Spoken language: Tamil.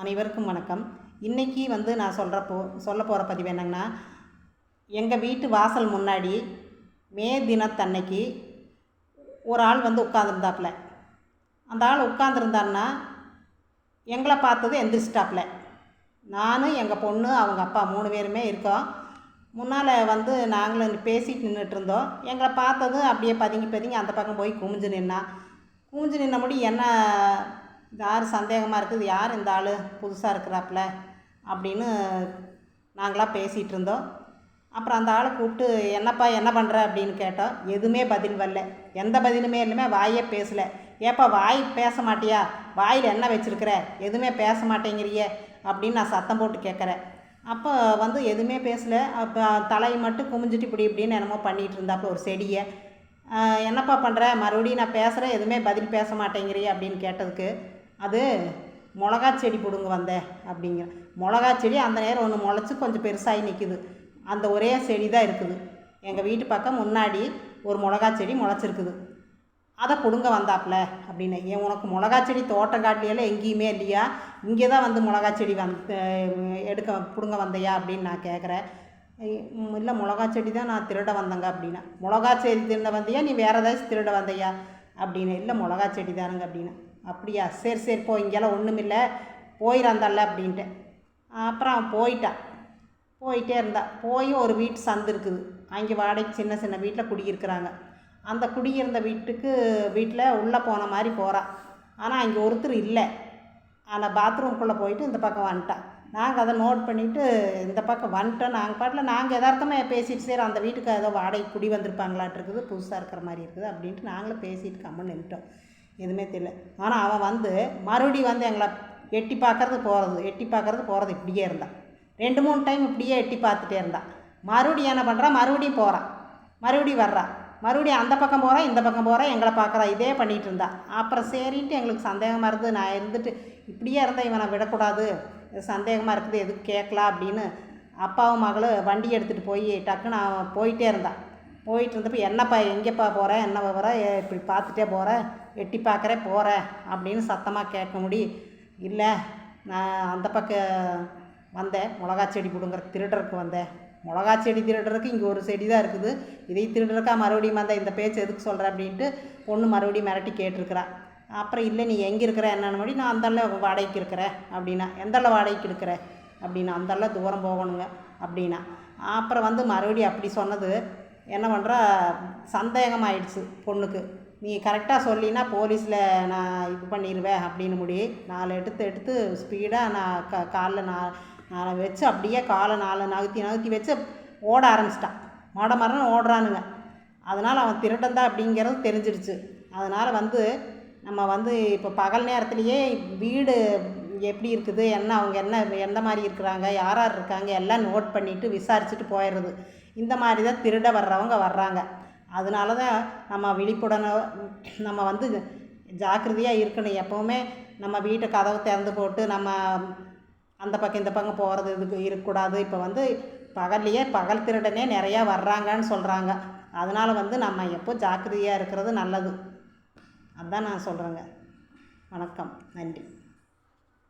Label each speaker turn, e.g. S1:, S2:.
S1: அனைவருக்கும் வணக்கம். இன்றைக்கி நான் சொல்ல போகிற பதிவு என்னங்கன்னா, எங்கள் வீட்டு வாசல் முன்னாடி மே தினத்தன்னைக்கு ஒரு ஆள் உட்காந்துருந்தாப்புல. அந்த ஆள் உட்காந்துருந்தாருன்னா எங்களை பார்த்தது எந்திரிச்சிட்டாப்புல. நான், எங்கள் பொண்ணு, அவங்க அப்பா 3 பேருமே இருக்கோம். முன்னால் நாங்களும் பேசிட்டு நின்றுட்டுருந்தோம். எங்களை பார்த்தது அப்படியே பதுங்கி அந்த பக்கம் போய் குமிஞ்சு நின்னபடி என்ன யார் சந்தேகமாக இருக்குது, யார் இந்த ஆள் புதுசாக இருக்கிறாப்புல அப்படின்னு நாங்களாம் பேசிகிட்டு இருந்தோம். அப்புறம் அந்த ஆளை கூப்பிட்டு என்னப்பா என்ன பண்ணுற அப்படின்னு கேட்டோம். எதுவுமே பதில் வரல, எந்த பதிலுமே இல்லைமே, வாயே பேசலை. ஏப்பா வாய் பேச மாட்டியா, வாயில் என்ன வச்சுருக்கிற, எதுவுமே பேச மாட்டேங்கிறிய அப்படின்னு நான் சத்தம் போட்டு கேட்குறேன். அப்போ எதுவுமே பேசலை. அப்போ தலையை மட்டும் குமிஞ்சிட்டு இப்படின்னு என்னமோ பண்ணிகிட்டு இருந்தாப்புல ஒரு செடியை. என்னப்பா பண்ணுற, மறுபடியும் நான் பேசுகிறேன், எதுவுமே பதில் பேச மாட்டேங்கிறிய அப்படின்னு கேட்டதுக்கு, அது மிளகா செடி பிடுங்க வந்தேன் அப்படிங்கிற. மிளகா செடி அந்த நேரம் ஒன்று முளைச்சி கொஞ்சம் பெருசாகி நிற்குது. அந்த ஒரே செடி தான் இருக்குது. எங்கள் வீட்டு பக்கம் முன்னாடி ஒரு மிளகா செடி முளைச்சிருக்குது, அதை பிடுங்க வந்தாப்புல அப்படின்னு. ஏன் உனக்கு மிளகா செடி தோட்டம் காட்டிலையெல்லாம் எங்கேயுமே இல்லையா, இங்கே தான் மிளகா செடி பிடுங்க வந்தையா அப்படின்னு நான் கேட்குறேன். இல்லை மிளகா செடி தான் நான் திருட வந்தேங்க அப்படின்னா. மிளகா செடி திருட வந்தையா, நீ வேறு ஏதாச்சும் திருட வந்தையா அப்படின்னு. இல்லை மிளகா செடி தானுங்க அப்படின்னா. அப்படியா, சரி போ, இங்கெல்லாம் ஒன்றுமில்லை, போயிடந்தால அப்படின்ட்டு. அப்புறம் அவன் போயிட்டே இருந்தா. போய் ஒரு வீட்டு சந்து இருக்குது, அங்கே வாடகைக்கு சின்ன வீட்டில் குடியிருக்கிறாங்க. அந்த குடியிருந்த வீட்டில் உள்ளே போன மாதிரி போகிறா. ஆனால் அங்கே ஒருத்தர் இல்லை. ஆனால் பாத்ரூம்குள்ளே போயிட்டு இந்த பக்கம் வந்துட்டான். நாங்கள் அதை நோட் பண்ணிவிட்டு இந்த பக்கம் வந்துட்டோம். நாங்கள் யதார்த்தமாக பேசிட்டு சரி அந்த வீட்டுக்கு ஏதோ வாடகை குடி வந்திருப்பாங்களாட்டிருக்குது, புதுசாக இருக்கிற மாதிரி இருக்குது அப்படின்ட்டு நாங்களும் பேசிட்டு கம்மன்னு நின்றுட்டோம். எதுவுமே தெரியல. ஆனால் அவன் மறுபடியும் எங்களை எட்டி பார்க்கறது போகிறது இப்படியே இருந்தான். 2-3 டைம் இப்படியே எட்டி பார்த்துட்டே இருந்தான். மறுபடியும் என்ன பண்ணுறான், மறுபடியும் போகிறான், மறுபடியும் வர்றான், மறுபடியும் அந்த பக்கம் போகிறான், இந்த பக்கம் போகிறான், எங்களை பார்க்குறா. இதே பண்ணிகிட்டு இருந்தான். அப்புறம் சரின்ட்டு எங்களுக்கு சந்தேகமாக இருந்து நான் இருந்துட்டு இப்படியே இருந்தால் இவனை விடக்கூடாது, சந்தேகமாக இருக்குது, எதுக்கு கேட்கலாம் அப்படின்னு அப்பாவும் மகளும் வண்டி எடுத்துகிட்டு போய் டக்குன்னு அவன் போயிட்டே இருந்தான். போயிட்டு இருந்தப்போ என்னப்பா எங்கேப்பா போகிறேன், என்ன வர, இப்படி பார்த்துட்டே போகிறேன், எட்டி பார்க்குறேன் போகிறேன் அப்படின்னு சத்தமாக கேட்க முடியும். இல்லை நான் அந்த பக்கம் வந்தேன், மிளகா செடி பிடுங்குறக்கு திருடுறதுக்கு வந்தேன். மிளகா செடி திருடுறதுக்கு இங்கே ஒரு செடி தான் இருக்குது, இதை திருடுறக்கா மறுபடியும் வந்தேன், இந்த பேச்சு எதுக்கு சொல்கிறேன் அப்படின்ட்டு பொண்ணு மறுபடியும் மிரட்டி கேட்டிருக்கிறா. அப்புறம் இல்லை நீ எங்கே இருக்கிற என்னன்னு முடி, நான் அந்தள்ள வாடகைக்கு இருக்கிறேன் அப்படின்னா. எந்தள்ள வாடகைக்கு இருக்கிற அப்படின்னா, அந்தள்ள தூரம் போகணுங்க அப்படின்னா. அப்புறம் மறுபடியும் அப்படி சொன்னது என்ன பண்ணுறா, சந்தேகமாயிடுச்சு பொண்ணுக்கு. நீ கரெக்டாக சொல்லினா போலீஸில் நான் இது பண்ணிடுவேன் அப்படின்னு முடி. 4 எடுத்து ஸ்பீடாக நான் காலில் நான் வச்சு அப்படியே காலை 4 நகர்த்தி வச்சு ஓட ஆரம்பிச்சிட்டான். மரணம் ஓடுறானுங்க. அதனால் அவன் திருடன் தான் அப்படிங்கிறது தெரிஞ்சிடுச்சு. அதனால் நம்ம இப்போ பகல் நேரத்துலையே வீடு எப்படி இருக்குது, அவங்க எந்த மாதிரி இருக்கிறாங்க, யார் இருக்காங்க எல்லாம் நோட் பண்ணிவிட்டு விசாரிச்சுட்டு போயிடுறது. இந்த மாதிரி தான் திருட வர்றவங்க வர்றாங்க. அதனால தான் நம்ம விழிப்புடனும் நம்ம ஜாக்கிரதையாக இருக்கணும். எப்போவுமே நம்ம வீட்டை கதவை திறந்து போட்டு நம்ம அந்த பக்கம் இந்த பக்கம் போகிறது இதுக்கு இருக்கக்கூடாது. இப்போ பகல் திருடனே நிறையா வர்றாங்கன்னு சொல்கிறாங்க. அதனால் நம்ம எப்போ ஜாக்கிரதையாக இருக்கிறது நல்லது. அதுதான் நான் சொல்கிறேங்க. வணக்கம், நன்றி.